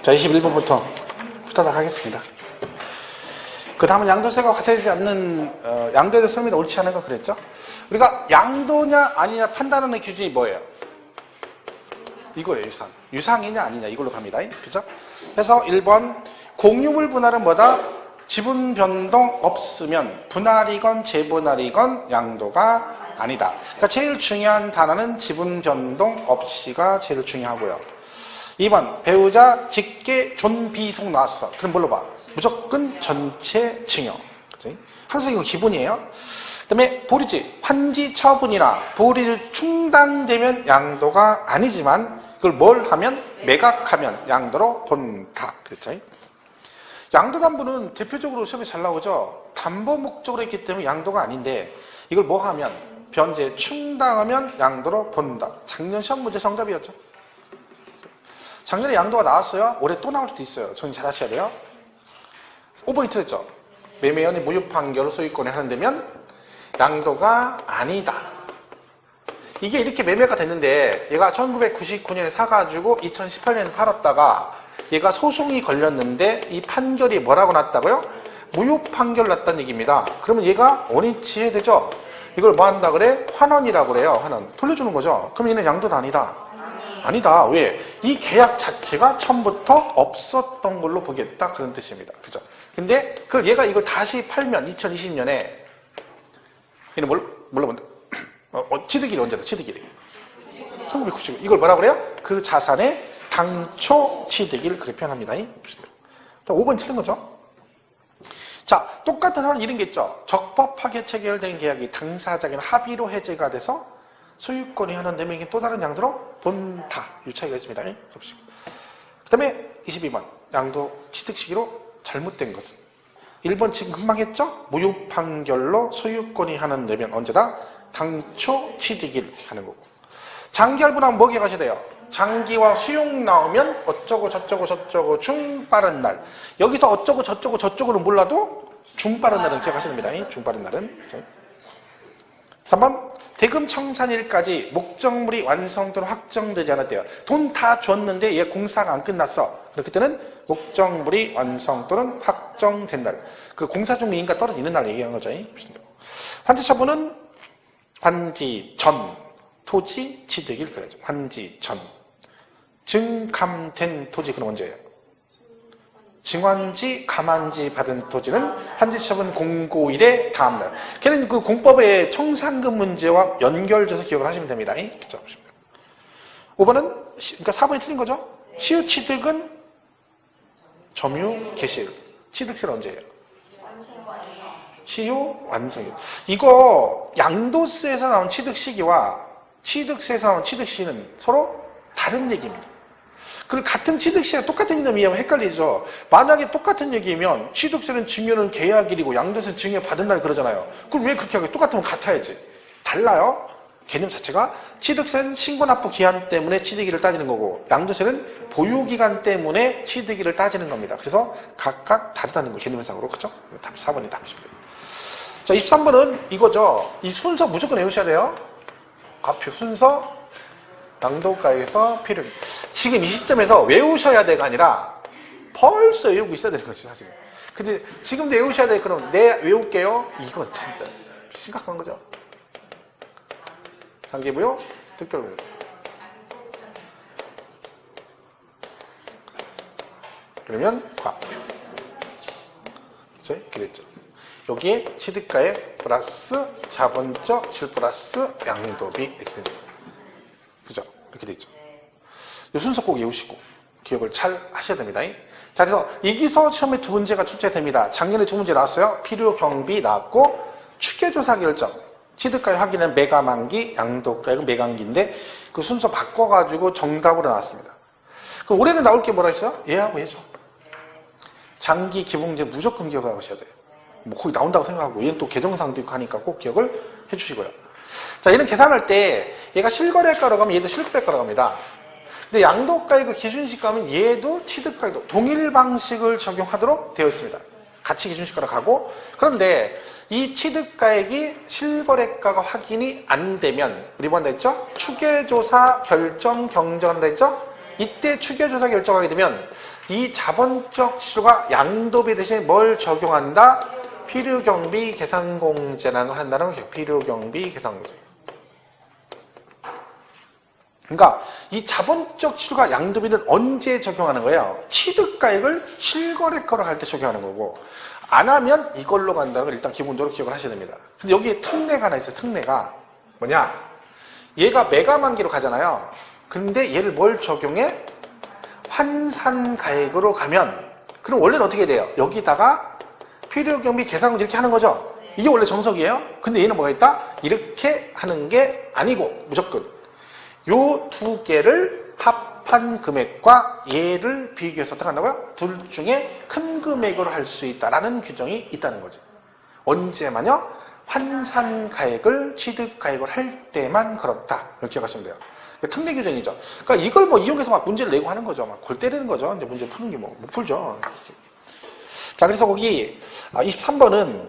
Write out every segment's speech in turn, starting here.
자, 21번부터 후다닥 하겠습니다. 그 다음은 양도세가 과세되지 않는 양도에 대해서 설명이 옳지 않은 거 그랬죠? 우리가 양도냐 아니냐 판단하는 기준이 뭐예요? 이거예요. 유상이냐 아니냐 이걸로 갑니다. 그죠? 그래서 1번 공유물 분할은 뭐다? 지분 변동 없으면 분할이건 재분할이건 양도가 아니다. 그러니까 제일 중요한 단어는 지분 변동 없이가 제일 중요하고요. 2번 배우자 직계 존비속 나왔어. 그럼 뭘로 봐? 무조건 전체 증여. 그치? 항상 이거 기본이에요. 그 다음에 보리지 환지 처분이나 보리를 충당되면 양도가 아니지만 그걸 뭘 하면 매각하면 양도로 본다. 그렇죠? 양도담보는 대표적으로 시험에 잘 나오죠. 담보 목적으로 했기 때문에 양도가 아닌데 이걸 뭐 하면 변제 충당하면 양도로 본다. 작년 시험 문제 정답이었죠. 작년에 양도가 나왔어요. 올해 또 나올 수도 있어요. 정리 잘 하셔야 돼요. 5번이 틀렸죠. 매매원이 무효 판결을 소유권에 하는 데면 양도가 아니다. 이게 이렇게 매매가 됐는데 얘가 1999년에 사가지고 2018년에 팔았다가 얘가 소송이 걸렸는데 이 판결이 뭐라고 났다고요? 무효 판결 났다는 얘기입니다. 그러면 얘가 원위치해야 되죠. 이걸 뭐 한다 그래? 환원이라고 그래요. 환원. 돌려주는 거죠. 그럼 얘는 양도도 아니다. 아니다. 왜? 이 계약 자체가 처음부터 없었던 걸로 보겠다. 그런 뜻입니다. 그죠? 근데 그걸 얘가 이걸 다시 팔면 2020년에 얘는 뭘로 본다? 취득일이 언제다? 취득일이 1990. 이걸 뭐라 그래요? 그 자산의 당초 취득일 그렇게 표현합니다. 5번 틀린 거죠? 자, 똑같은 하나는 이런 게 있죠. 적법하게 체결된 계약이 당사자에게 합의로 해제가 돼서 소유권이 하는 내명이 또 다른 양도로 본다. 이 차이가 있습니다. 그 다음에 22번 양도 취득 시기로 잘못된 것은 1번 지금 금방 했죠? 무효 판결로 소유권이 하는 내면 언제다? 당초 취득일 하는 거고. 장기 할부나면 뭐 기억하셔야 돼요? 장기와 수용 나오면 어쩌고 저쩌고 저쩌고 중 빠른 날. 여기서 어쩌고 저쩌고 저쩌고는 몰라도 중 빠른 날은 기억하셔야 됩니다. 중 빠른 날은. 3번 대금 청산일까지 목적물이 완성 또는 확정되지 않았대요. 돈 다 줬는데 얘 공사가 안 끝났어. 그렇기 때는 목적물이 완성 또는 확정된 날. 그 공사 중 인가 떨어지는 날 얘기하는 거죠. 환지 처분은 환지 전 토지 취득일 그래죠. 환지 전. 증감된 토지 그럼 언제예요? 증환지, 감환지 받은 토지는 환지처분 공고일의 다음날. 걔는 그 공법의 청산금 문제와 연결돼서 기억을 하시면 됩니다. 그쵸? 5번은, 그러니까 4번이 틀린 거죠? 시효 취득은 점유 개시일. 취득세는 언제예요? 시효 완성일. 이거 양도세에서 나온 취득 시기와 취득세에서 나온 취득 시기는 서로 다른 얘기입니다. 그리고 같은 취득세가 똑같은 이름 이해하면 헷갈리죠. 만약에 똑같은 얘기면 취득세는 증여는 계약일이고 양도세는 증여 받은 날 그러잖아요. 그럼 왜 그렇게 하고 똑같으면 같아야지. 달라요. 개념 자체가 취득세는 신고납부 기한 때문에 취득일을 따지는 거고 양도세는 보유기간 때문에 취득일을 따지는 겁니다. 그래서 각각 다르다는 거 개념상으로. 그렇죠? 답 4번이 답이십니다. 자, 23번은 이거죠. 이 순서 무조건 외우셔야 돼요. 과표 순서 양도가에서 필요. 지금 이 시점에서 외우셔야 돼가 아니라 벌써 외우고 있어야 되는 거지 사실. 근데 지금도 외우셔야 돼. 그럼 내 외울게요. 이건 진짜 심각한 거죠. 장기부요, 특별부요. 그러면 과표. 그렇죠? 이렇게 됐죠. 여기에 취득가액 플러스 자본적 실 플러스 양도비 이렇게 됩니다. 그죠? 이렇게 돼 있죠. 이 순서 꼭 외우시고 기억을 잘 하셔야 됩니다. 자, 그래서 여기서 시험에 두 문제가 출제됩니다. 작년에 두 문제 나왔어요. 필요 경비 나왔고 추계조사 결정. 취득가액 확인은 매감한기, 양도가액은 매감기인데 그 순서 바꿔가지고 정답으로 나왔습니다. 그럼 올해는 나올 게 뭐라 했어요? 얘하고 얘죠. 장기 기본문제 무조건 기억하고 하셔야 돼요. 뭐 거기 나온다고 생각하고 얘는 또 개정사항도 있고 하니까 꼭 기억을 해주시고요. 자, 얘는 계산할 때 얘가 실거래가로 가면 얘도 실거래가로 갑니다. 근데 양도가액 기준시가면 얘도 취득가액도 동일 방식을 적용하도록 되어 있습니다. 같이 기준시가로 가고, 그런데 이 취득가액이 실거래가가 확인이 안 되면 우리 뭐한다 했죠? 추계조사 결정 경정한다 했죠? 이때 추계조사 결정하게 되면 이 자본적 지수가 양도비 대신에 뭘 적용한다? 필요경비 계산공제라는 걸 한다는 거죠. 필요경비 계산공제. 그러니까 이 자본적 지수가 양도비는 언제 적용하는 거예요? 취득가액을 실거래가로 할 때 적용하는 거고, 안 하면 이걸로 간다는 걸 일단 기본적으로 기억을 하셔야 됩니다. 근데 여기에 특례가 하나 있어요. 특례가 뭐냐? 얘가 매가만기로 가잖아요. 근데 얘를 뭘 적용해? 환산가액으로 가면, 그럼 원래는 어떻게 돼요? 여기다가 필요경비 계산을 이렇게 하는 거죠. 이게 원래 정석이에요. 근데 얘는 뭐가 있다? 이렇게 하는 게 아니고 무조건 요 두 개를 합한 금액과 얘를 비교해서 어떻게 한다고요? 둘 중에 큰 금액으로 할 수 있다라는 규정이 있다는 거죠. 언제만요? 환산가액을 취득가액을 할 때만 그렇다. 이렇게 기억하시면 돼요. 특례 규정이죠. 그러니까 이걸 뭐 이용해서 막 문제를 내고 하는 거죠. 막 골 때리는 거죠. 이제 문제 푸는 게 뭐 못 풀죠. 자, 그래서 거기 23번은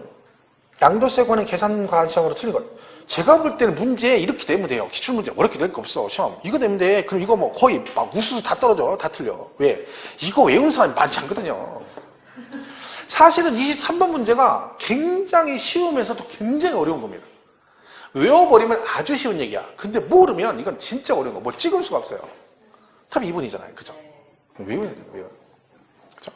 양도세 권의 계산 과정으로 틀린 것. 제가 볼 때는 문제 이렇게 내면 돼요. 기출문제 어렵게 낼 거 없어. 시험. 이거 내면 돼. 그럼 이거 뭐 거의 막 우수수 다 떨어져. 다 틀려. 왜? 이거 외우는 사람이 많지 않거든요. 사실은 23번 문제가 굉장히 쉬우면서도 굉장히 어려운 겁니다. 외워버리면 아주 쉬운 얘기야. 근데 모르면 이건 진짜 어려운 거. 뭐 찍을 수가 없어요. 답이 2번이잖아요. 그죠? 외워야 돼요. 외워야 돼요. 그죠?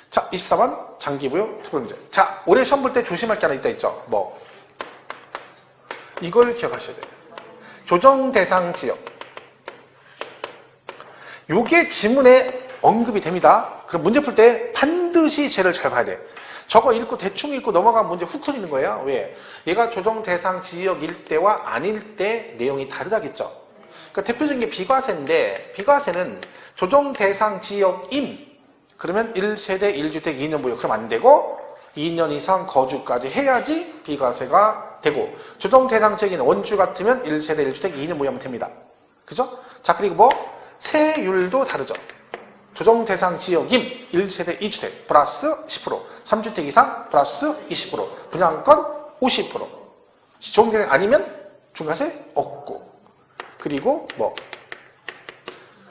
자, 24번 장기부여 특별문제. 자, 올해 시험 볼 때 조심할 게 하나 있다 있죠. 뭐 이걸 기억하셔야 돼요. 조정 대상 지역. 요게 지문에 언급이 됩니다. 그럼 문제 풀 때 반드시 쟤를 잘 봐야 돼. 저거 읽고 대충 읽고 넘어가면 문제 훅 틀리는 거예요. 왜? 얘가 조정 대상 지역일 때와 아닐 때 내용이 다르다겠죠. 그러니까 대표적인 게 비과세인데, 비과세는 조정 대상 지역임. 그러면 1세대 1주택 2년 무효. 그럼 안 되고 2년 이상 거주까지 해야지 비과세가 되고, 조정 대상 지역인 원주 같으면 1세대 1주택 2년 무효하면 됩니다. 그죠? 자, 그리고 뭐 세율도 다르죠. 조정 대상 지역임 1세대 2주택 플러스 10%, 3주택 이상 플러스 20%, 분양권 50%. 조정 대상 아니면 중과세 없고, 그리고 뭐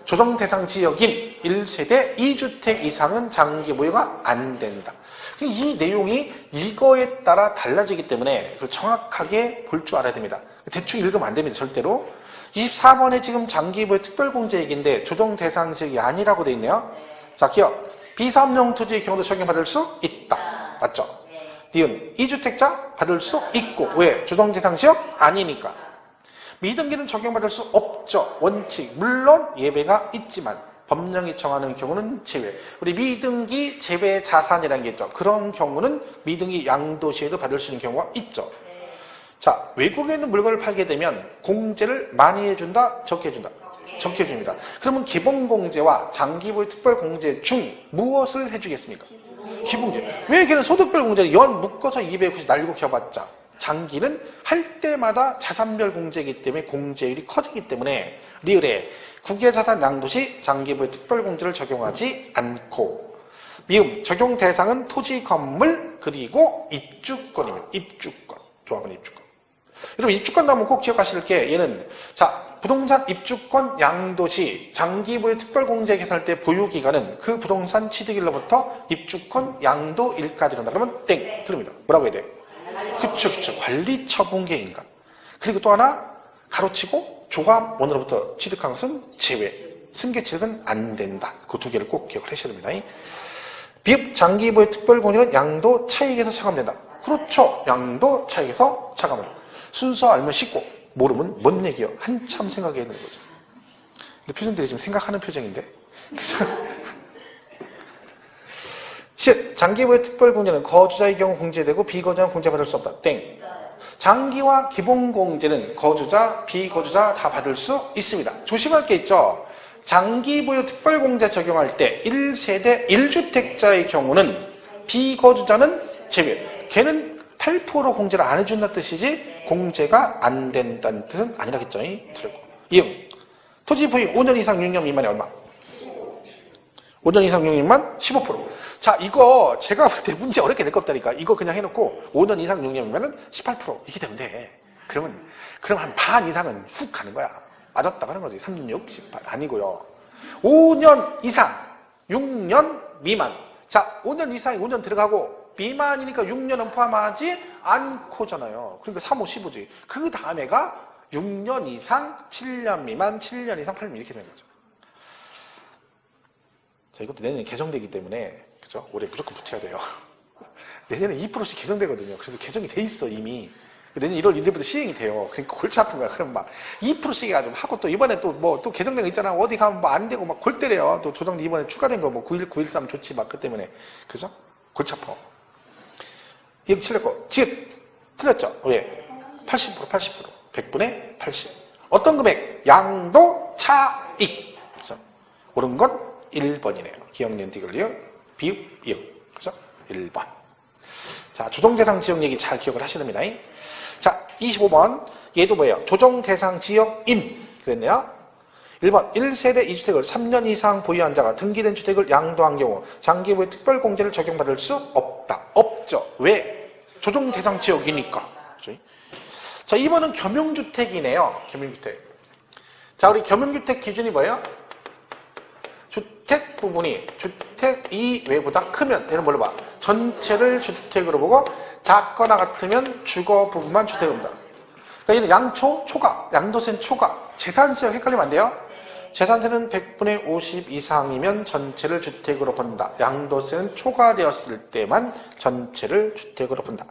조정 대상 지역임 1세대 2주택 이상은 장기 무효가 안 된다. 이 내용이 이거에 따라 달라지기 때문에 그걸 정확하게 볼 줄 알아야 됩니다. 대충 읽으면 안 됩니다. 절대로. 24번에 지금 장기부의 특별공제 얘기인데 조정 대상 지역이 아니라고 돼 있네요. 자, 기억. 비사업용 토지의 경우도 적용받을 수 있다. 맞죠? 니은 2주택자 받을 수 있고. 왜? 조정 대상 지역 아니니까. 미등기는 적용받을 수 없죠. 원칙. 물론 예외가 있지만 법령이 정하는 경우는 제외. 우리 미등기 제외 자산이라는 게 있죠. 그런 경우는 미등기 양도시에도 받을 수 있는 경우가 있죠. 자, 외국에 있는 물건을 팔게 되면 공제를 많이 해준다, 적게 해준다? 적게 해줍니다. 그러면 기본공제와 장기부의 특별공제 중 무엇을 해주겠습니까? 기본공제. 왜 걔는 소득별 공제를 연 묶어서 290 날리고 켜봤자, 장기는 할 때마다 자산별 공제이기 때문에 공제율이 커지기 때문에 리을에 국외자산 양도시 장기부의 특별공제를 적용하지 않고, 미음 적용 대상은 토지, 건물, 그리고 입주권입니다. 입주권. 조합은 입주권. 여러분 입주권 나오면 꼭 기억하실 게, 얘는 자 부동산 입주권 양도시 장기부의 특별공제 계산할 때 보유기간은 그 부동산 취득일로부터 입주권 양도일까지란다. 그러면 땡 틀립니다. 뭐라고 해야 돼? 그쵸. 관리처분계인간. 그리고 또 하나 가로치고 조합원으로부터 취득한 것은 제외. 승계취득은 안 된다. 그 두 개를 꼭 기억을 하셔야 됩니다. 비읍 장기부의 특별공제는 양도 차익에서 차감된다. 그렇죠. 양도 차익에서 차감을. 순서 알면 쉽고 모르면 뭔 얘기요? 한참 생각해야 되는 거죠. 근데 표정들이 지금 생각하는 표정인데. 장기부의 특별공제는 거주자의 경우 공제되고 비거주자는 공제받을 수 없다. 땡. 장기와 기본공제는 거주자, 비거주자 다 받을 수 있습니다. 조심할 게 있죠. 장기부의 특별공제 적용할 때 1세대 1주택자의 경우는 비거주자는 제외. 걔는 8% 공제를 안 해준다는 뜻이지 공제가 안 된다는 뜻은 아니라겠죠. 이응. 토지 보유 5년 이상 6년 미만이 얼마? 5년 이상 6년이면 15%. 자, 이거 제가 볼 때 문제 어렵게 낼 것 없다니까. 이거 그냥 해놓고 5년 이상 6년이면 18% 이렇게 되면 돼. 그럼 한 반 이상은 훅 가는 거야. 맞았다고 하는 거지. 3, 6, 18 아니고요. 5년 이상 6년 미만. 자, 5년 이상이 5년 들어가고 미만이니까 6년은 포함하지 않고잖아요. 그러니까 3, 5, 15지. 그 다음에가 6년 이상 7년 미만 7년 이상 8년 이렇게 되는 거죠. 자, 이것도 내년에 개정되기 때문에 그죠? 올해 무조건 붙여야 돼요. 내년에 2%씩 개정되거든요. 그래서 개정이 돼 있어 이미. 내년 1월 1일부터 시행이 돼요. 그러니까 골치 아픈 거야. 그럼 막 2%씩 해가지고 하고 또 이번에 또 뭐 또 개정된 거 있잖아. 어디 가면 뭐 안 되고 막 골 때려요. 또 조정도 이번에 추가된 거 뭐 9.1, 9.13 조치 막 그 때문에. 그죠? 골치 아파. 이거 틀렸고. 지읒. 틀렸죠? 왜? 80%, 80%. 100분의 80. 어떤 금액? 양도 차익. 그죠? 옳은 건 1번이네요. 기억년 디글리어 비읍 이응. 그죠? 1번. 자, 조정대상 지역 얘기 잘 기억을 하셔야 됩니다. 자, 25번. 얘도 뭐예요? 조정대상 지역인. 그랬네요. 1번. 1세대 2주택을 3년 이상 보유한 자가 등기된 주택을 양도한 경우 장기부의 특별공제를 적용받을 수 없다. 없죠. 왜? 조정대상 지역이니까. 그렇죠? 자, 2번은 겸용주택이네요. 겸용주택. 자, 우리 겸용주택 기준이 뭐예요? 주택 부분이 주택 이외보다 크면, 얘는 뭘로 봐? 전체를 주택으로 보고 작거나 같으면 주거 부분만 주택으로 본다. 그러니까 얘는 양초, 초과, 양도세는 초과, 재산세와 헷갈리면 안 돼요. 재산세는 100분의 50 이상이면 전체를 주택으로 본다. 양도세는 초과되었을 때만 전체를 주택으로 본다.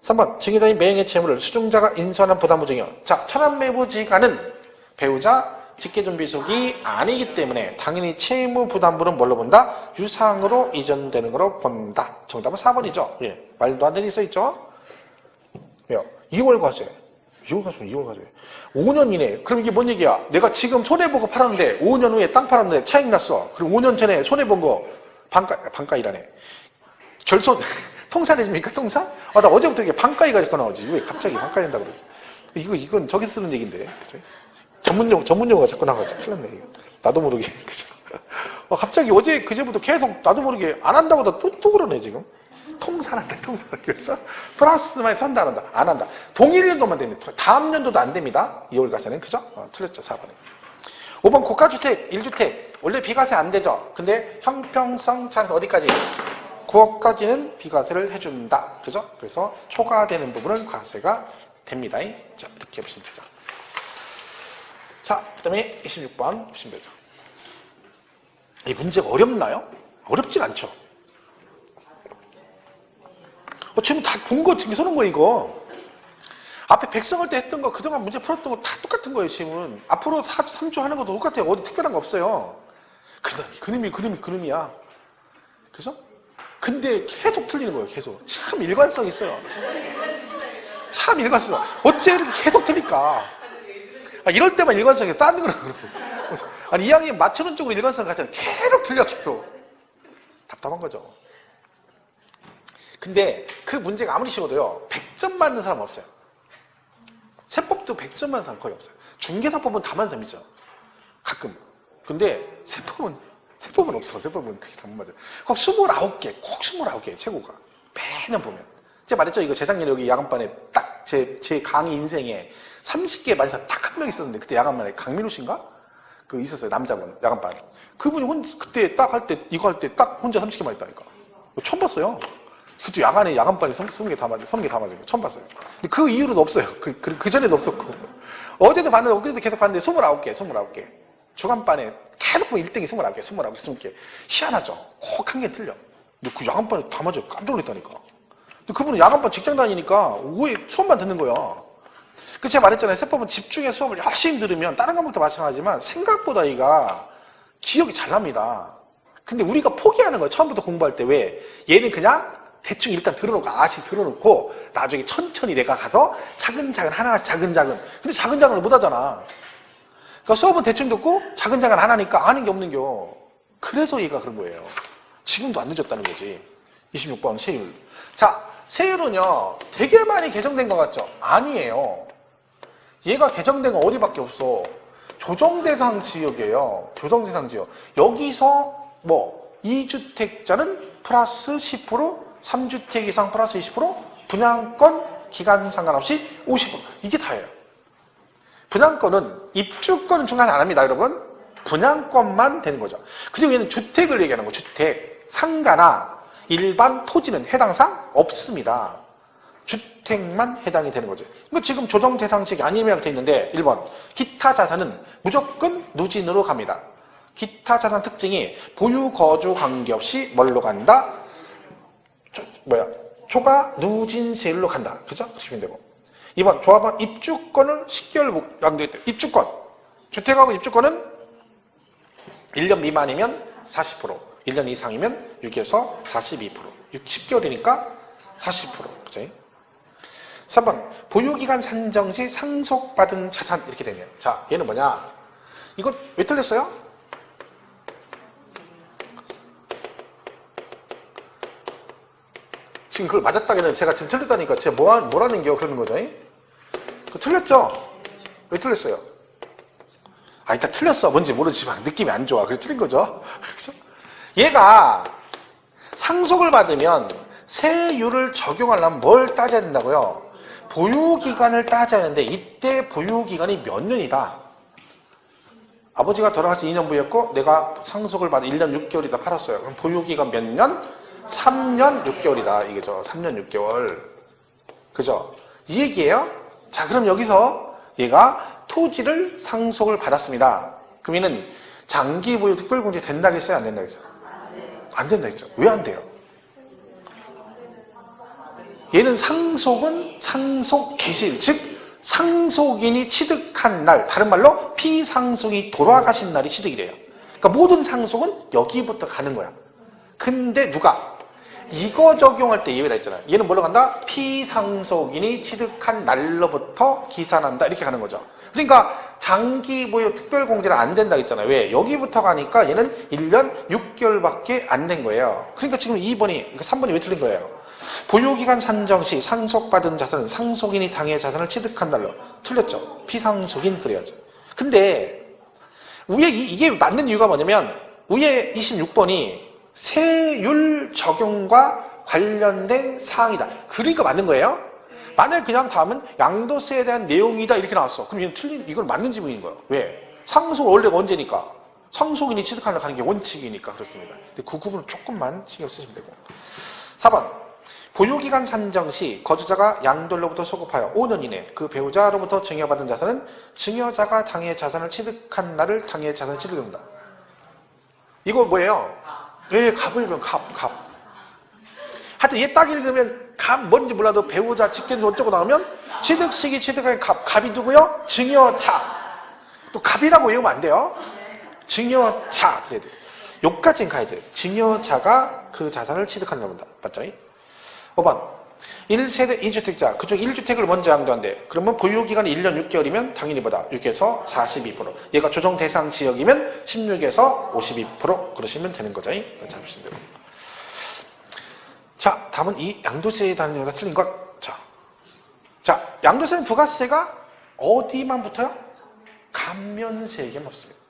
3번, 증여자인 매형의 채무를 수증자가 인수하는 부담부증이요. 자, 천안매부지가는 배우자 직계존비속이 아니기 때문에 당연히 채무부담부는 뭘로 본다? 유상으로 이전되는 거로 본다. 정답은 4번이죠. 예, 말도 안 되는 게 써있죠? 왜요? 2월 과세. 2월 과세면 2월 과세. 5년 이내. 그럼 이게 뭔 얘기야? 내가 지금 손해보고 팔았는데 5년 후에 땅 팔았는데 차익 났어. 그럼 5년 전에 손해본 거 반가이라네. 결손. 통사내줍니까? 통사? 아, 나 어제부터 이게 반가이가 자꾸 나오지. 왜 갑자기 반가이 한다고 그러지? 이건 저기 쓰는 얘기인데. 그쵸? 전문용어가 자꾸 나가지. 큰일 났네. 나도 모르게. 그죠? 갑자기 어제, 그제부터 계속 나도 모르게 안 한다고 또 그러네, 지금. 통산한다, 통산. 그래서 플러스만 산다, 안 한다. 안 한다. 동일 연도만 됩니다. 다음 연도도 안 됩니다. 2월 가세는. 그죠? 틀렸죠, 4번에. 5번 고가주택, 1주택. 원래 비과세 안 되죠? 근데 형평성 차에서 어디까지? 9억까지는 비과세를 해준다. 그죠? 그래서 초과되는 부분은 과세가 됩니다. 자, 이렇게 보시면 되죠. 자, 그 다음에 26번 보시면 되죠. 이 문제가 어렵나요? 어렵진 않죠. 지금 다 본 거 지금 써놓은 거 이거. 앞에 백성할 때 했던 거 그동안 문제 풀었던 거 다 똑같은 거예요 지금은. 앞으로 3주 하는 것도 똑같아요. 어디 특별한 거 없어요. 그림이야. 그래서? 근데 계속 틀리는 거예요. 계속. 참 일관성 있어요. 참 일관성. 어째 이렇게 계속 틀릴까? 이럴 때만 일관성이 딴 거라 그러고. 아니 2학년 맞추는 쪽으로 일관성 갖잖아요. 계속 틀려 계속. 답답한 거죠. 근데 그 문제가 아무리 쉬워도요 100점 맞는 사람 없어요. 세법도 100점 맞는 사람 거의 없어요. 중개사법은 다 맞는 사람 있죠. 가끔. 근데 세법은 없어. 세법은 그게 다 못 맞아요. 꼭 29개 최고가. 매년 보면. 제가 말했죠. 이거 재작년에 여기 야간반에 딱 제 강의 인생에 30개 맞아서 딱 한 명 있었는데 그때 야간반에 강민호 씨인가? 그 있었어요. 남자분 야간반. 그분이 그때 딱 할 때 이거 할 때 딱 혼자 30개 맞았다니까. 처음 봤어요. 그때 야간반에 20개 다 맞아요. 30개 다 맞아요. 처음 봤어요. 근데 그 이후로는 없어요. 그 전에도 없었고. 어제도 봤는데 엊그제도 계속 봤는데 29개. 주간반에 계속 보면 1등이 29개, 20개. 희한하죠? 꼭 한 개 틀려. 근데 그 야간반에 다 맞아요. 깜짝 놀랐다니까. 근데 그분은 야간반 직장 다니니까 왜 수업만 듣는 거야. 그 제가 말했잖아요. 세법은 집중해 수업을 열심히 들으면 다른 과목도 마찬가지지만 생각보다 얘가 기억이 잘 납니다. 근데 우리가 포기하는 거예요. 처음부터 공부할 때 왜? 얘는 그냥 대충 일단 들어놓고 들어놓고 나중에 천천히 내가 가서 차근차근 하나씩 차근차근. 근데 차근차근을 못 하잖아. 그러니까 수업은 대충 듣고 차근차근 안 하니까 아는 게 없는겨. 그래서 얘가 그런 거예요. 지금도 안 늦었다는 거지. 26번 세율. 자, 세율은요 되게 많이 개정된 것 같죠? 아니에요. 얘가 개정된 건 어디밖에 없어. 조정대상 지역이에요. 조정대상 지역. 여기서 뭐 2주택자는 플러스 10%, 3주택 이상 플러스 20%, 분양권 기간 상관없이 50%. 이게 다예요. 분양권은 입주권은 중간 안 합니다, 여러분. 분양권만 되는 거죠. 그리고 얘는 주택을 얘기하는 거예요. 주택. 상가나 일반 토지는 해당사항 없습니다. 주택만 해당이 되는 거죠. 이거 지금 조정 대상지역이 아니면 돼 있는데 1번 기타 자산은 무조건 누진으로 갑니다. 기타 자산 특징이 보유 거주 관계없이 뭘로 간다? 초과 누진세율로 간다. 그죠? 보시면 되고. 2번 조합원 입주권을 10개월 양도했대요. 입주권. 주택하고 입주권은 1년 미만이면 40%, 1년 이상이면 6에서 42%. 10개월이니까 40%. 그죠? 3번 보유기간 산정 시 상속받은 자산 이렇게 되네요. 자, 얘는 뭐냐? 이거 왜 틀렸어요? 지금 그걸 맞았다기는 제가 지금 틀렸다니까 제가 뭐라는 게 그러는 거죠? 그거 틀렸죠? 왜 틀렸어요? 아, 일단 틀렸어. 뭔지 모르지만 느낌이 안 좋아. 그래서 틀린 거죠. 그래서 얘가 상속을 받으면 세율을 적용하려면 뭘 따져야 된다고요? 보유기간을 따져야 하는데 이때 보유기간이 몇 년이다? 아버지가 돌아가신 2년 부였고 내가 상속을 받아 1년 6개월이다 팔았어요. 그럼 보유기간 몇 년? 3년 6개월이다. 이게죠. 3년 6개월. 그죠? 이 얘기예요. 자, 그럼 여기서 얘가 토지를 상속을 받았습니다. 그럼 얘는 장기 보유 특별공제 된다겠어요? 안 된다겠어요? 안 된다겠죠. 왜 안 돼요? 얘는 상속은 상속 개시일, 즉 상속인이 취득한 날, 다른 말로 피상속이 돌아가신 날이 취득이래요. 그러니까 모든 상속은 여기부터 가는 거야. 근데 누가 이거 적용할 때 예외가 있잖아요. 얘는 뭘로 간다? 피상속인이 취득한 날로부터 기산한다. 이렇게 가는 거죠. 그러니까 장기 보유 특별공제는 안 된다 했잖아요. 왜? 여기부터 가니까 얘는 1년 6개월밖에 안 된 거예요. 그러니까 지금 2번이, 그러니까 3번이 왜 틀린 거예요? 보유기간 산정 시 상속받은 자산은 상속인이 당해 자산을 취득한 날로. 틀렸죠. 피상속인 그래야죠. 근데 위에 이게 맞는 이유가 뭐냐면 위에 26번이 세율 적용과 관련된 사항이다. 그러니까 맞는 거예요. 만약 그냥 다음은 양도세에 대한 내용이다 이렇게 나왔어. 그럼 얘는 틀린, 이건 맞는 지문인 거예요. 왜? 상속 원래가 언제니까? 상속인이 취득하려 가는 게 원칙이니까 그렇습니다. 근데 그 부분은 조금만 신경 쓰시면 되고. 4번. 보유기간 산정 시 거주자가 양도로부터 소급하여 5년 이내 그 배우자로부터 증여받은 자산은 증여자가 당해 자산을 취득한 날을 당해 자산을 취득합니다. 이거 뭐예요? 왜 갑을 읽으면 갑. 하여튼 얘 딱 읽으면 갑 뭔지 몰라도 배우자 직계는 어쩌고 나오면 취득 시기 취득한 갑이 누구요? 증여자. 또 갑이라고 외우면 안 돼요. 증여자 그래야 돼요. 여기까지는 가야죠. 증여자가 그 자산을 취득한다 봅니다. 맞죠? 5번 1세대 2주택자 그중 1주택을 먼저 양도한대. 그러면 보유기간이 1년 6개월이면 당연히 보다 6에서 42%. 얘가 조정 대상 지역이면 16에서 52% 그러시면 되는 거죠. 잘 보시면 되고. 자, 다음은 이 양도세에 대한 내용이 틀린 것. 자, 양도세는 부가세가 어디만 붙어요? 감면세에게만 붙습니다.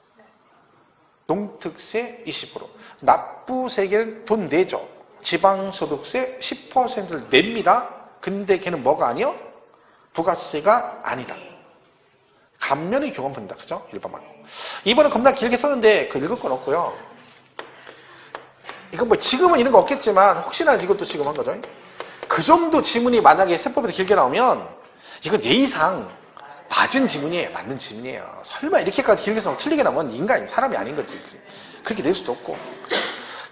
농특세 20%. 납부세계는 돈 내죠. 지방소득세 10%를 냅니다. 근데 걔는 뭐가 아니요? 부가세가 아니다. 감면의 경험 본다. 그죠? 1번만. 2번은 겁나 길게 썼는데 그 읽을 건 없고요. 이건 뭐 지금은 이런 거 없겠지만 혹시나 이것도 지금 한 거죠. 그 정도 지문이 만약에 세법에서 길게 나오면 이건 예의상 맞은 지문이에요. 맞는 지문이에요. 설마 이렇게까지 길게 써서 틀리게 나오면 인간이 사람이 아닌 거지. 그렇게 낼 수도 없고.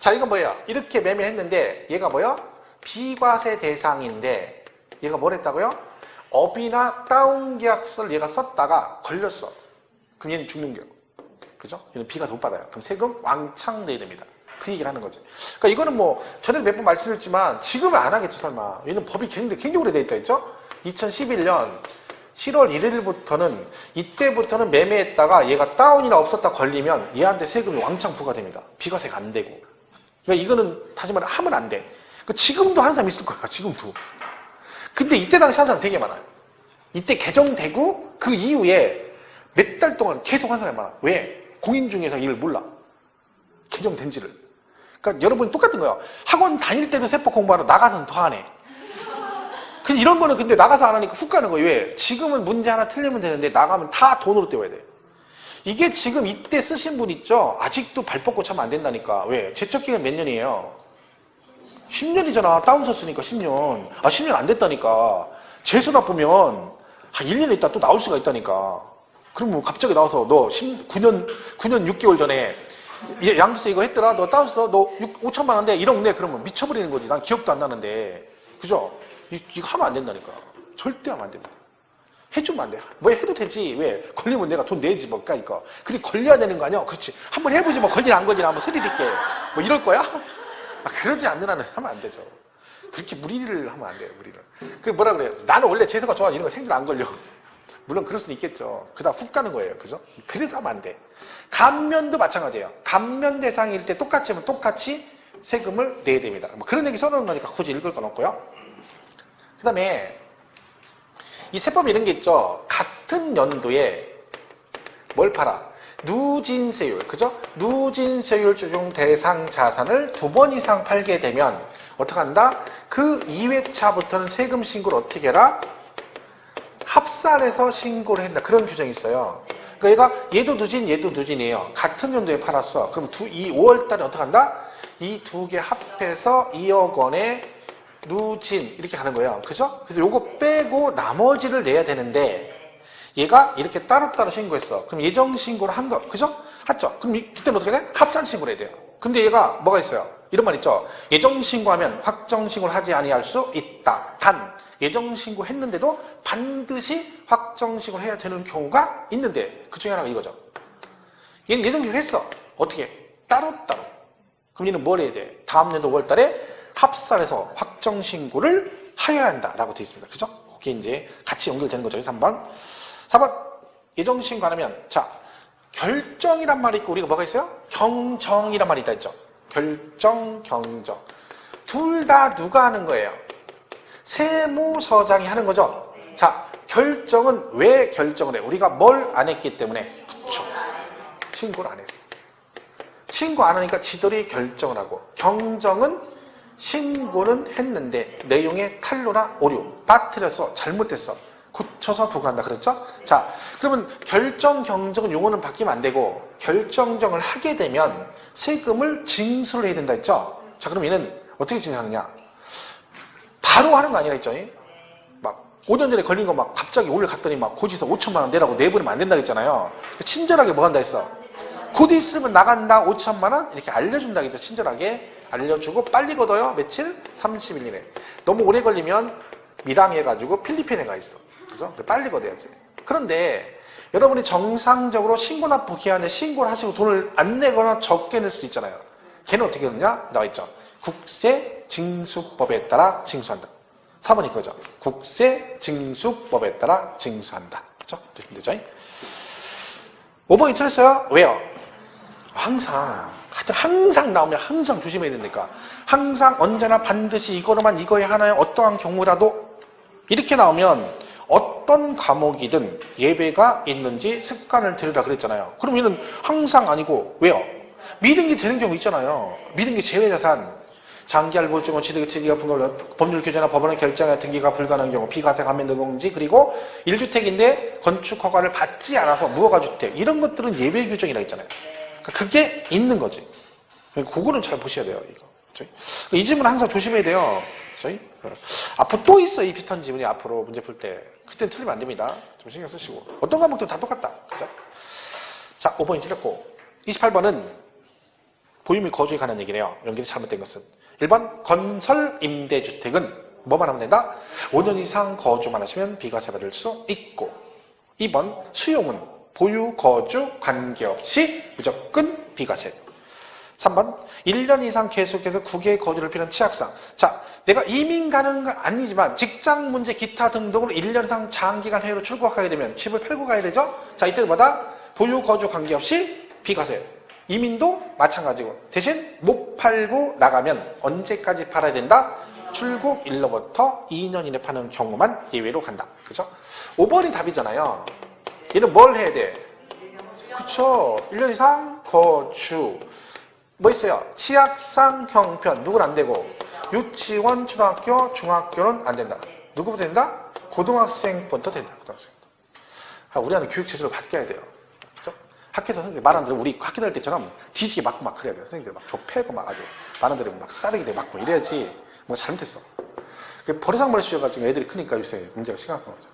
자, 이건 뭐예요? 이렇게 매매했는데 얘가 뭐예요? 비과세 대상인데 얘가 뭘 했다고요? 업이나 다운계약서를 얘가 썼다가 걸렸어. 그럼 얘는 죽는 거예요. 그죠? 얘는 비과세 못 받아요. 그럼 세금 왕창 내야 됩니다. 그 얘기를 하는 거죠. 그러니까 이거는 뭐 전에도 몇 번 말씀드렸지만 지금은 안 하겠죠, 설마. 얘는 법이 굉장히 오래돼 있다 했죠? 2011년 7월 1일부터는 이때부터는 매매했다가 얘가 다운이나 없었다 걸리면 얘한테 세금이 왕창 부과됩니다. 비과세가 안 되고. 그러니까 이거는 다시 말해 하면 안 돼. 그러니까 지금도 하는 사람 있을 거야. 지금도. 근데 이때 당시 하는 사람 되게 많아요. 이때 개정되고 그 이후에 몇 달 동안 계속 하는 사람이 많아. 왜? 공인 중개사 일을 몰라. 개정된지를. 그러니까 여러분 똑같은 거예요. 학원 다닐 때도 세법 공부하러 나가서는 더 하네. 근데 이런 거는 근데 나가서 안 하니까 훅 가는 거예요. 왜? 지금은 문제 하나 틀리면 되는데 나가면 다 돈으로 때워야 돼. 이게 지금 이때 쓰신 분 있죠? 아직도 발 뻗고 차면 안 된다니까. 왜? 제척기간 몇 년이에요? 10년이잖아. 다운 썼으니까 10년. 아, 10년 안 됐다니까. 재수 나쁘면 한 1년 있다 또 나올 수가 있다니까. 그럼 뭐 갑자기 나와서 너 9년 6개월 전에 양도세 이거 했더라? 너 다운 써? 너 5천만 원 돼? 이런 데 그러면 미쳐버리는 거지. 난 기억도 안 나는데. 그죠? 이거 하면 안 된다니까. 절대 하면 안 됩니다. 해주면 안 돼. 뭐 해도 되지. 왜? 걸리면 내가 돈 내지 뭘까, 이거. 그게 걸려야 되는 거 아니야? 그렇지. 한번 해보지 뭐 걸리나 안 걸리나 한번 스릴 있게. 뭐 이럴 거야? 아, 그러지 않는 한은 하면 안 되죠. 그렇게 무리를 하면 안 돼요, 무리를. 그 뭐라 그래요? 나는 원래 재수가 좋아. 이런 거 생들 안 걸려. 물론 그럴 수는 있겠죠. 그다음 훅 가는 거예요. 그죠? 그래서 하면 안 돼. 감면도 마찬가지예요. 감면 대상일 때 똑같이 세금을 내야 됩니다. 뭐 그런 얘기 써놓은 거니까 굳이 읽을 건 없고요. 그 다음에 이 세법 이런 게 있죠. 같은 연도에 뭘 팔아? 누진세율, 그죠? 누진세율 적용 대상 자산을 2번 이상 팔게 되면 어떻게 한다? 그 2회차부터는 세금 신고를 어떻게 해라? 합산해서 신고를 한다. 그런 규정이 있어요. 그러니까 얘도 누진, 얘도 누진이에요. 같은 연도에 팔았어. 그럼 이 5월 달에 어떻게 한다? 이 두 개 합해서 2억 원의 누진 이렇게 가는 거예요. 그죠? 그래서 요거 빼고 나머지를 내야 되는데 얘가 이렇게 따로따로 신고했어. 그럼 예정 신고를 한 거, 그죠? 했죠? 그럼 그때는 어떻게 돼? 합산 신고를 해야 돼요. 근데 얘가 뭐가 있어요? 이런 말 있죠? 예정 신고하면 확정 신고를 하지 아니할 수 있다. 단 예정 신고했는데도 반드시 확정 신고를 해야 되는 경우가 있는데 그 중에 하나가 이거죠. 얘는 예정 신고를 했어. 어떻게? 따로따로. 그럼 얘는 뭘 해야 돼? 다음 년도 5월 달에 합산해서 확정 신고를 하여야 한다라고 되어 있습니다. 그죠? 그게 이제 같이 연결되는 거죠. 3번. 4번. 예정 신고 안 하면 자, 결정이란 말이 있고 우리가 뭐가 있어요? 경정이란 말이 있다 했죠. 결정, 경정. 둘 다 누가 하는 거예요? 세무서장이 하는 거죠. 자, 결정은 왜 결정을 해? 우리가 뭘 안 했기 때문에. 그렇죠. 신고를 안 했어. 신고 안 하니까 지들이 결정을 하고, 경정은 신고는 했는데 내용에 탈로나 오류, 빠뜨려서 잘못됐어. 고쳐서 부과한다 그랬죠? 자, 그러면 결정, 경정은 용어는 바뀌면 안 되고 결정정을 하게 되면 세금을 징수를 해야 된다 했죠? 자, 그럼 얘는 어떻게 징수하느냐? 바로 하는 거 아니라 했죠? 막 5년 전에 걸린 거 막 갑자기 올려갔더니 막 고지서 5천만 원 내라고 내보내면 안 된다 했잖아요. 친절하게 뭐 한다 했어? 곧 있으면 나간다 5천만 원 이렇게 알려준다 했죠. 친절하게 알려주고 빨리 걷어요. 며칠? 30일 이내. 너무 오래 걸리면 밀항해가지고 필리핀에 가 있어. 그죠? 빨리 걷어야지. 그런데 여러분이 정상적으로 신고 납부 기한에 신고를 하시고 돈을 안 내거나 적게 낼 수도 있잖아요. 걔는 어떻게 되느냐? 나와 있죠. 국세징수법에 따라 징수한다. 4번이 그거죠. 국세징수법에 따라 징수한다. 그죠? 이렇게 되죠. 5번 잊혀졌어요? 왜요? 항상 나오면 항상 조심해야 된다니까. 항상 언제나 반드시 이거로만 이거에 하나의 어떠한 경우라도 이렇게 나오면 어떤 과목이든 예배가 있는지 습관을 들으라 그랬잖아요. 그럼 얘는 항상 아니고 왜요? 믿은 게 되는 경우 있잖아요. 믿은 게 제외자산. 장기할 보증은 취득가 법률 규제나 법원의 결정에 등기가 불가능한 경우 비과세 감면 등공지 그리고 1주택인데 건축 허가를 받지 않아서 무허가 주택 이런 것들은 예외 규정이라 했잖아요. 그게 있는 거지. 그거는 잘 보셔야 돼요. 이거. 이 질문은 항상 조심해야 돼요. 앞으로 또 있어 이 비슷한 질문이 앞으로 문제 풀 때. 그때는 틀리면 안 됩니다. 좀 신경 쓰시고. 어떤 과목도 다 똑같다. 그죠? 자, 5번이 틀렸고 28번은 보유 및 거주에 관한 얘기네요. 연결이 잘못된 것은. 1번 건설 임대주택은 뭐만 하면 된다? 5년 이상 거주만 하시면 비과세 받을 수 있고 2번 수용은 보유 거주 관계없이 무조건 비과세. 3번 1년 이상 계속해서 국외에 거주를 필요한 취약상. 자, 내가 이민 가는 건 아니지만 직장 문제 기타 등등으로 1년 이상 장기간 해외로 출국하게 되면 집을 팔고 가야 되죠? 자, 이때는 뭐다? 보유 거주 관계없이 비과세. 이민도 마찬가지고 대신 못 팔고 나가면 언제까지 팔아야 된다? 출국일로부터 2년 이내 파는 경우만 예외로 간다. 그죠? 5번이 답이잖아요. 얘는 뭘 해야 돼? 그쵸? 1년 이상 거주. 뭐 있어요? 치약상 형편. 누구는 안 되고. 유치원, 초등학교, 중학교는 안 된다. 누구부터 된다? 고등학생부터 된다. 고등학생부터. 우리는 교육체제를 바뀌어야 돼요. 그죠? 학교에서 선생님들 말 안 들으면 우리 학교 다닐 때처럼 뒤지게 맞고 막 그래야 돼요. 선생님들 막 좁혀고 막 아주 말 안 들으면 막 싸대기 대 맞고 이래야지 뭐 잘못했어. 버르장머리 씌워가지고 애들이 크니까 요새 문제가 심각한 거죠.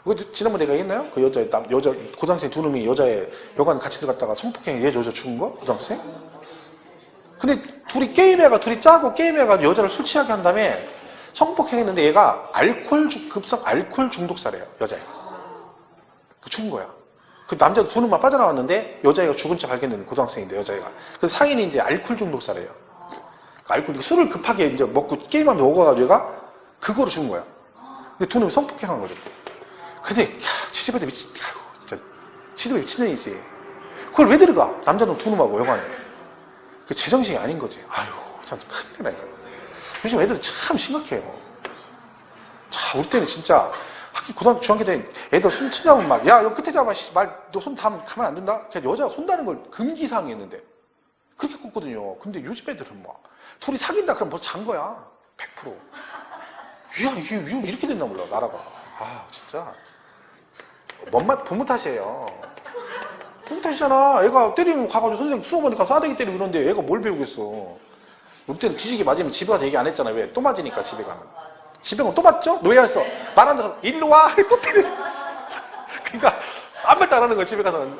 그 지난번에 내가 얘기했나요? 그 여자 고등학생 두 놈이 여자애 여관 같이 들어갔다가 성폭행에 얘 여자 죽은 거? 고등학생? 근데 둘이 짜고 게임해가지고 여자를 술 취하게 한 다음에 성폭행했는데 얘가 급성 알코올 중독자래요. 여자애가. 죽은 거야. 그 남자 두 놈만 빠져나왔는데 여자애가 죽은 채 발견된 고등학생인데 여자애가. 그래서 상인이 이제 알코올 중독자래요. 술을 급하게 이제 먹고 게임하면서 먹어가지고 얘가 그거로 죽은 거야. 근데 두 놈이 성폭행한 거죠. 근데 시집애들 진짜 시집애 미친년이지. 그걸 왜 데려가? 남자는 두 놈하고 여관에. 그 제정신이 아닌 거지. 아유 참 큰일이라니까. 요즘 애들 참 심각해요. 자 우리 때는 진짜 고등학교 중학교 때 애들 손 치냐면 막 야 여 끝에 잡아 너 손 가면 안 된다. 그냥 여자가 손 다는 걸 금기사항이 했는데 그렇게 컸거든요. 근데 요즘 애들은 막 둘이 사귄다 그러면 벌써 잔 거야. 100%. 야 이게 이렇게 됐나 몰라 나라가. 아 진짜 부모 탓이에요. 부모 탓이잖아. 애가 때리면 가가지고 선생님 수업 하니까 싸대기 때리고 이러는데 애가 뭘 배우겠어. 그때는 뒤지게 맞으면 집에 가서 얘기 안 했잖아. 왜? 또 맞으니까 집에 가면. 집에 가면 또 맞죠? 노예했어. 말 안 들어서 일로 와. 또 때리는 거지. 그러니까 아무 말도 안 하는 거야. 집에 가서는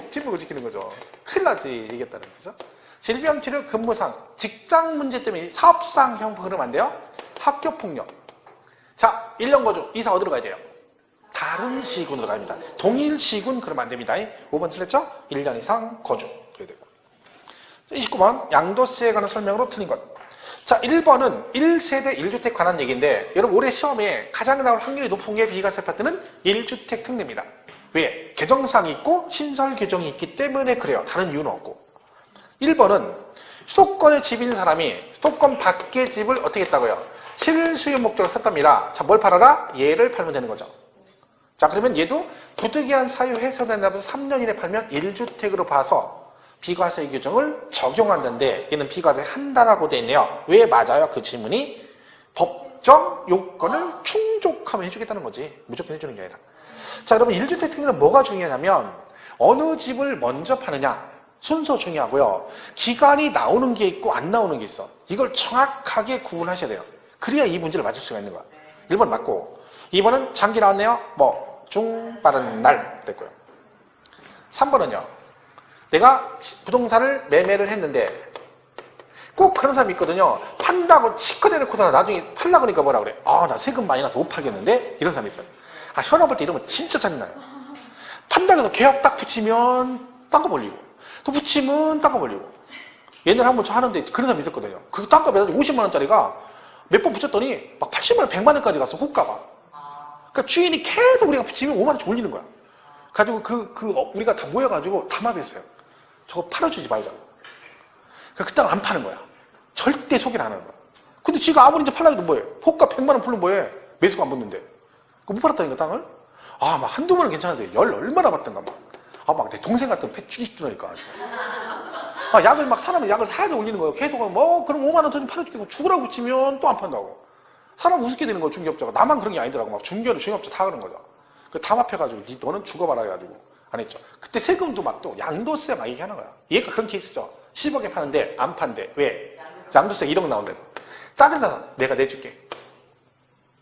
침묵을 지키는 거죠. 큰일 나지. 얘기했다는 거죠. 질병치료 근무상 직장 문제 때문에 사업상 형 그러면 안 돼요. 학교폭력. 자 1년 거주 이사 어디로 가야 돼요? 다른 시군으로 갑니다. 동일 시군 그러면 안 됩니다. 5번 틀렸죠? 1년 이상 거주. 그래야 되고. 29번 양도세에 관한 설명으로 틀린 것. 자 1번은 1세대 1주택 관한 얘기인데 여러분 올해 시험에 가장 나올 확률이 높은 게 비과세 파트는 1주택 특례입니다. 왜? 개정사항이 있고 신설 규정이 있기 때문에 그래요. 다른 이유는 없고. 1번은 수도권에 집 있는 사람이 수도권 밖의 집을 어떻게 했다고요? 실수요 목적으로 샀답니다. 자, 뭘 팔아라? 얘를 팔면 되는 거죠. 자, 그러면 얘도 부득이한 사유 훼손된다면서 3년 이내 팔면 1주택으로 봐서 비과세 규정을 적용한다는데 얘는 비과세 한다라고 돼 있네요. 왜 맞아요? 그 질문이 법정 요건을 충족하면 해주겠다는 거지. 무조건 해주는 게 아니라. 자, 여러분 1주택 특례는 뭐가 중요하냐면 어느 집을 먼저 파느냐 순서 중요하고요. 기간이 나오는 게 있고 안 나오는 게 있어. 이걸 정확하게 구분하셔야 돼요. 그래야 이 문제를 맞을 수가 있는 거야. 1번 맞고 2번은 장기 나왔네요. 빠른 날 됐고요. 3번은요. 내가 부동산을 매매를 했는데 꼭 그런 사람이 있거든요. 판다고 시커 대놓고서 나중에 팔라고 하니까 뭐라 그래. 나 세금 많이 나서 못 팔겠는데? 이런 사람이 있어요. 현업 볼 때 이러면 진짜 짜증나요. 판다고 해서 계약 딱 붙이면 딴 거 벌리고 또 붙이면 딴 거 벌리고 옛날에 한번 저 하는데 그런 사람이 있었거든요. 그 딴 거 매달 50만 원짜리가 몇 번 붙였더니 막 80만 원, 100만 원까지 갔어. 호가가. 그러니까 주인이 계속 우리가 붙이면 5만 원씩 올리는 거야. 가지고 우리가 다 모여가지고 담합했어요. 저거 팔아주지 말자고. 그러니까 그때는 안 파는 거야. 절대 소개를 안 하는 거야. 근데 지가 아무리 이제 팔라고 해도 뭐해? 호가 100만 원 풀면 뭐해? 매수가 안 붙는데. 못 팔았다니까, 땅을? 막 한두 번은 괜찮은데, 얼마나 받던가, 막 내 동생 같은 거 쭈니까. 약을 사람이 약을 사야지 올리는 거예요. 계속, 그럼 5만 원 더 좀 팔아줄게. 죽으라고 붙이면 또 안 판다고. 사람 우습게 되는 거야, 중개업자가. 나만 그런 게 아니더라고. 중개업자 다 그런 거죠. 그 담합해가지고, 너는 죽어봐라 해가지고. 안 했죠. 그때 세금도 또 양도세 막 얘기하는 거야. 얘가 그런 케이스죠. 10억에 파는데 안 판대. 왜? 양도세 1억 나온대도. 짜증나서 내가 내줄게.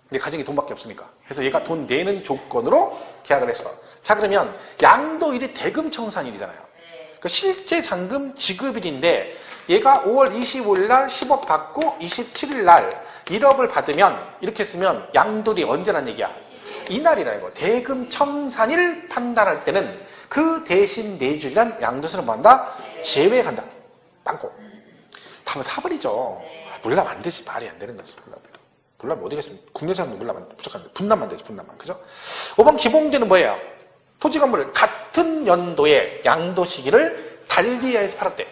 내 가정에 돈밖에 없으니까. 그래서 얘가 돈 내는 조건으로 계약을 했어. 자, 그러면 양도일이 대금청산일이잖아요. 그러니까 실제 잔금 지급일인데 얘가 5월 25일 날 10억 받고 27일 날 1억을 받으면 이렇게 쓰면 양도일이 언제란 얘기야? 이날이라 이거. 대금청산일 판단할 때는 그 대신 내주이란 양도세를 뭐한다? 제외한다. 빵꾸. 답은 4번이죠. 물라면 안 되지. 말이 안 되는 거지. 물라면 어디 가겠습니까? 국내 사람도 물라면 부족합니다. 분남만 되지. 분남만. 그죠? 5번 기본문제는 뭐예요? 토지 건물을 같은 연도에 양도 시기를 달리해서 팔았대.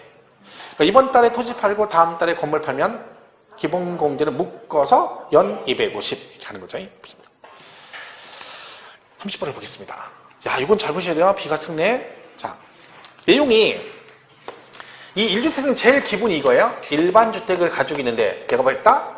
그러니까 이번 달에 토지 팔고 다음 달에 건물 팔면 기본 공제를 묶어서 연 250 이렇게 하는 거죠. 30번을 보겠습니다. 이건 잘 보셔야 돼요. 비과세 특례. 자, 내용이 이 1주택은 제일 기본이 이거예요. 일반 주택을 가지고 있는데 내가 뭐 했다?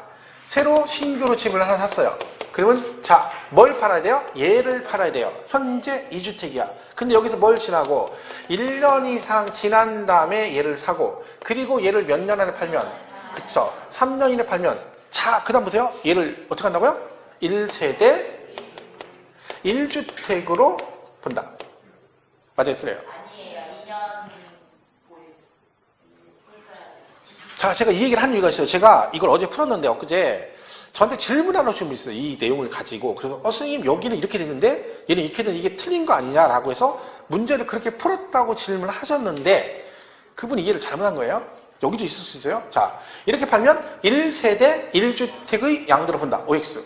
새로 신규로 집을 하나 샀어요. 그러면 자, 뭘 팔아야 돼요? 얘를 팔아야 돼요. 현재 2주택이야. 근데 여기서 뭘 지나고 1년 이상 지난 다음에 얘를 사고 그리고 얘를 몇 년 안에 팔면 그쵸? 3년 이내 팔면 자, 그 다음 보세요. 얘를 어떻게 한다고요? 1세대 1주택으로 본다. 맞아요? 틀려요? 아니에요. 2년 자, 제가 이 얘기를 하는 이유가 있어요. 제가 이걸 어제 풀었는데 엊그제 저한테 질문하는 분이 있어요. 이 내용을 가지고. 그래서 선생님 여기는 이렇게 됐는데 얘는 이렇게 됐는데 이게 틀린 거 아니냐라고 해서 문제를 그렇게 풀었다고 질문을 하셨는데 그분이 이해를 잘못한 거예요. 여기도 있을 수 있어요. 자, 이렇게 팔면 1세대 1주택의 양도로 본다. OX.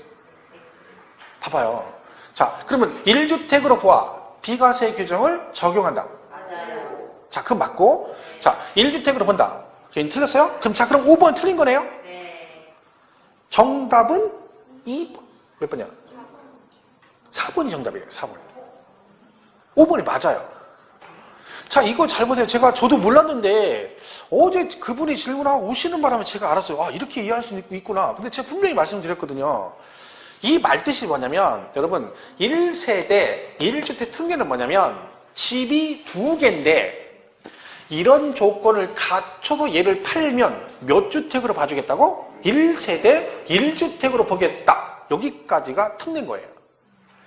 봐봐요. 자, 그러면 1주택으로 보아 비과세 규정을 적용한다. 맞아요. 자, 그럼 맞고. 자, 1주택으로 본다. 얘는 틀렸어요? 그럼 자, 그럼 5번 틀린 거네요? 네. 정답은 2번. 몇 번이야? 4번이 정답이에요. 4번. 5번이 맞아요. 자, 이거 잘 보세요. 저도 몰랐는데 어제 그분이 질문하고 오시는 바람에 제가 알았어요. 아, 이렇게 이해할 수 있구나. 근데 제가 분명히 말씀드렸거든요. 이 말뜻이 뭐냐면 여러분 1세대 1주택 특례는 뭐냐면 집이 2개인데 이런 조건을 갖춰서 얘를 팔면 몇 주택으로 봐주겠다고? 1세대 1주택으로 보겠다. 여기까지가 특례인 거예요.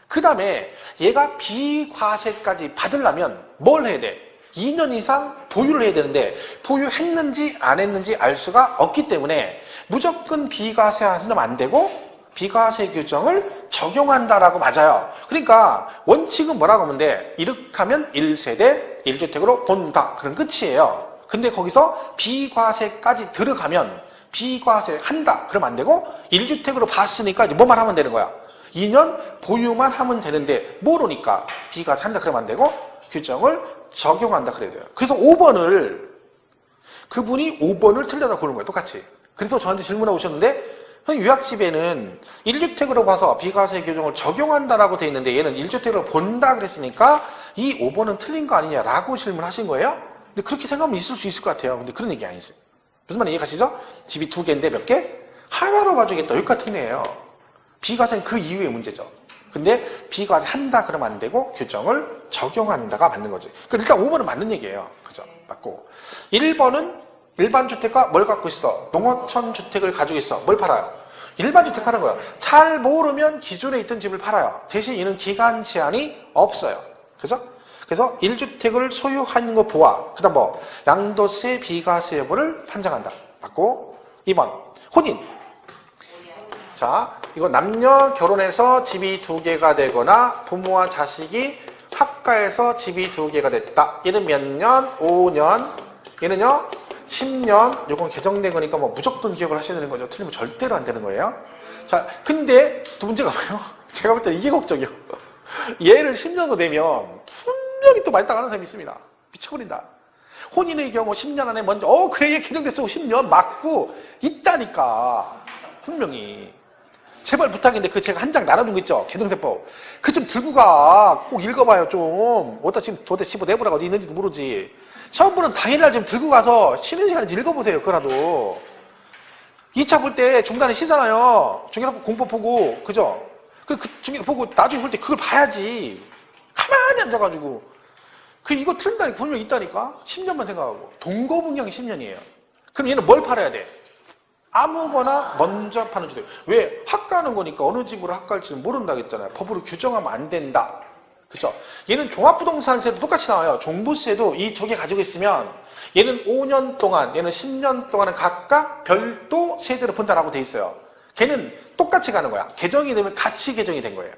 그 다음에 얘가 비과세까지 받으려면 뭘 해야 돼? 2년 이상 보유를 해야 되는데 보유했는지 안 했는지 알 수가 없기 때문에 무조건 비과세하면 안 되고 비과세 규정을 적용한다라고 맞아요. 그러니까 원칙은 뭐라고 하면 돼? 이렇게 하면 1세대 1주택으로 본다. 그럼 끝이에요. 근데 거기서 비과세까지 들어가면 비과세 한다. 그러면 안 되고 1주택으로 봤으니까 이제 뭐만 하면 되는 거야? 2년 보유만 하면 되는데 모르니까 비과세 한다. 그러면 안 되고 규정을 적용한다. 그래야 돼요. 그래서 5번을 그분이 5번을 틀려다 고른 거예요. 똑같이. 그래서 저한테 질문하고 오셨는데 요약집에는 1주택으로 봐서 비과세 규정을 적용한다라고 돼 있는데 얘는 1주택으로 본다 그랬으니까 이 5번은 틀린 거 아니냐라고 질문하신 거예요. 근데 그렇게 생각하면 있을 수 있을 것 같아요. 근데 그런 얘기 아니지. 무슨 말인지 이해가시죠? 집이 2개인데 몇 개? 하나로 봐주겠다. 여기까지 특례예요. 비과세는 그 이후의 문제죠. 근데 비과세 한다 그러면 안 되고 규정을 적용한다가 맞는 거지. 그러니까 일단 5번은 맞는 얘기예요. 그죠? 맞고. 1번은 일반 주택과 뭘 갖고 있어? 농어촌 주택을 가지고 있어. 뭘 팔아요? 일반 주택 파는 거예요. 잘 모르면 기존에 있던 집을 팔아요. 대신 이는 기간 제한이 없어요. 그죠? 그래서 1주택을 소유한 거 보아. 그 다음 뭐? 양도세 비과세 여부를 판정한다. 맞고. 2번. 혼인. 자, 이거 남녀 결혼해서 집이 2개가 되거나 부모와 자식이 합가해서 집이 2개가 됐다. 얘는 몇 년? 5년. 얘는요? 10년. 요건 개정된 거니까 뭐 무조건 기억을 하셔야 되는 거죠. 틀리면 절대로 안 되는 거예요. 자, 근데 두 문제가 뭐예요? 제가 볼 때 이게 걱정이요. 얘를 10년으로 되면 분명히 또 말당하는 사람이 있습니다. 미쳐버린다. 혼인의 경우 10년 안에 먼저 그래 얘 개정됐어 10년 맞고 있다니까. 분명히. 제발 부탁인데 그 제가 한 장 나눠둔 거 있죠? 개정세법. 그 좀 들고 가. 꼭 읽어봐요 좀. 어디다 지금 도대 집어 내보라가 어디 있는지도 모르지. 시험보는 당일날 좀 들고 가서 쉬는 시간에 읽어보세요. 그거라도. 2차 볼 때 중간에 쉬잖아요. 중간에 공법 보고. 그죠? 그 중간에 보고 나중에 볼 때 그걸 봐야지. 가만히 앉아가지고. 이거 틀린다니까. 분명히 있다니까. 10년만 생각하고. 동거분양이 10년이에요. 그럼 얘는 뭘 팔아야 돼? 아무거나 먼저 파는 주택. 왜? 학가하는 거니까 어느 집으로 학가할지는 모른다고 했잖아요. 법으로 규정하면 안 된다. 그죠? 얘는 종합부동산세도 똑같이 나와요. 종부세도 이 두 개 가지고 있으면 얘는 5년 동안, 얘는 10년 동안은 각각 별도 세대로 본다라고 돼 있어요. 걔는 똑같이 가는 거야. 개정이 되면 같이 개정이 된 거예요.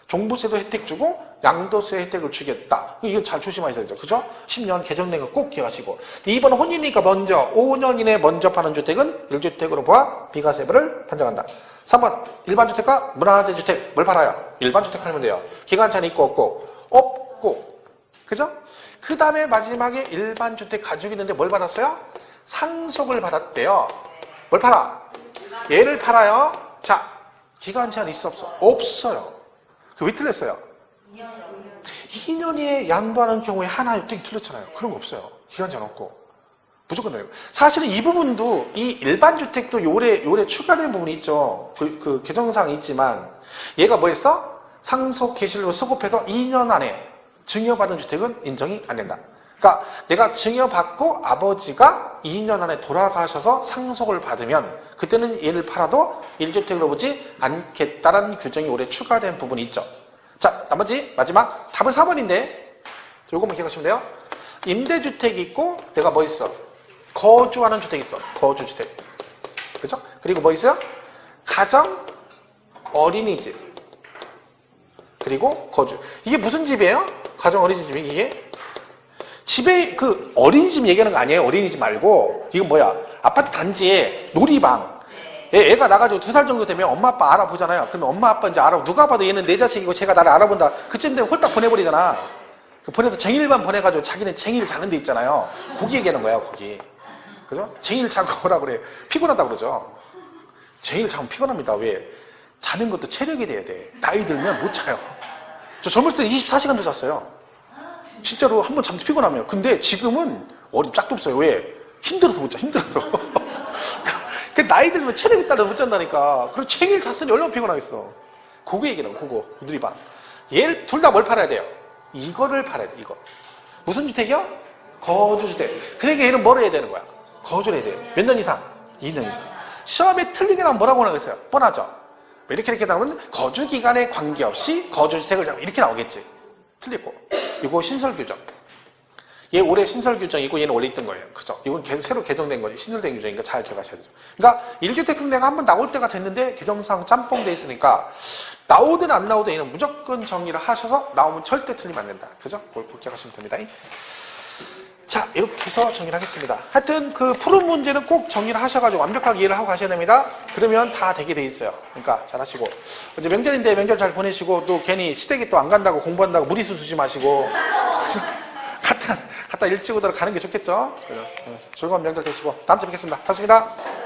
종부세도 혜택 주고 양도세 혜택을 주겠다. 이건 잘 조심하셔야 되죠. 그죠? 10년 개정된 거 꼭 기억하시고. 2번은 혼인이니까 먼저 5년 이내 먼저 파는 주택은 1주택으로 보아 비과세를 판정한다. 3번 일반 주택과 문화재 주택 뭘 팔아요? 일반 주택 팔면 돼요. 기간차는 있고 없고. 그죠? 그 다음에 마지막에 일반 주택 가지고 있는데 뭘 받았어요? 상속을 받았대요. 뭘 팔아? 얘를 팔아요. 자, 기간 제한 있어 없어? 없어요. 왜 틀렸어요? 2년에 양도하는 경우에 하나 틀렸잖아요. 그런 거 없어요. 기간 제한 없고. 무조건 내리고. 사실은 이 부분도 이 일반 주택도 요래 추가된 부분이 있죠. 그 개정사항이 있지만 얘가 뭐 했어? 상속 계실로 수급해서 2년 안에 증여받은 주택은 인정이 안 된다. 그러니까 내가 증여받고 아버지가 2년 안에 돌아가셔서 상속을 받으면 그때는 얘를 팔아도 1주택으로 보지 않겠다라는 규정이 올해 추가된 부분이 있죠. 자, 나머지 마지막 답은 4번인데 요것만 기억하시면 돼요. 임대주택이 있고 내가 뭐 있어? 거주하는 주택이 있어. 거주주택. 그죠? 그리고 뭐 있어요? 가정, 어린이집. 그리고 거주. 이게 무슨 집이에요? 가정, 어린이집이 이게? 집에 그 어린이집 얘기하는 거 아니에요? 어린이집 말고. 이건 뭐야? 아파트 단지에 놀이방. 애가 나가지고 2살 정도 되면 엄마 아빠 알아보잖아요. 그러면 엄마 아빠 이제 알아. 누가 봐도 얘는 내 자식이고 제가 나를 알아본다. 그쯤 되면 홀딱 보내버리잖아. 보내서 쟁일만 보내가지고 자기는 쟁일 자는 데 있잖아요. 거기 얘기하는 거야, 거기. 그죠? 쟁일 자고 오라 그래. 피곤하다 그러죠. 쟁일 자면 피곤합니다. 왜? 자는 것도 체력이 돼야 돼. 나이 들면 못 자요. 저 젊을 때 24시간도 잤어요. 진짜로 한번 잠도 피곤하면. 근데 지금은 짝도 없어요. 왜? 힘들어서 못 자, 힘들어서. 그 나이 들면 체력이 따라서 못 잔다니까. 그리고 쟁일 잤으니 얼마나 피곤하겠어. 그거 얘기라고, 그거. 누리방. 얘 둘 다 뭘 팔아야 돼요? 이거를 팔아야 돼, 이거. 무슨 주택이요? 거주주택. 그러니까 얘는 뭘 해야 되는 거야? 거주를 해야 돼요. 몇 년 이상? 2년 이상. 시험에 틀리게 나면 뭐라고 나오겠어요? 뻔하죠? 이렇게 나오면 거주기간에 관계없이 거주주택을 이렇게 나오겠지. 틀리고. 이거 신설규정. 얘 올해 신설규정이고 얘는 원래 있던 거예요. 그죠? 이건 새로 개정된 거지. 신설된 규정이니까 잘 기억하셔야 돼요. 그러니까 1주택 특례가 한번 나올 때가 됐는데 개정상 짬뽕돼 있으니까 나오든 안 나오든 얘는 무조건 정리를 하셔서 나오면 절대 틀리면 안 된다. 그죠? 그걸 기억하시면 됩니다. 자, 이렇게 해서 정리를 하겠습니다. 하여튼 그 푸른 문제는 꼭 정리를 하셔가지고 완벽하게 이해를 하고 가셔야 됩니다. 그러면 다 되게 돼 있어요. 그러니까 잘 하시고. 이제 명절인데 명절 잘 보내시고 또 괜히 시댁에 또 안 간다고 공부한다고 무리수 두지 마시고. 갔다 일찍 오도록 가는 게 좋겠죠? 즐거운 명절 되시고 다음 주에 뵙겠습니다. 고맙습니다.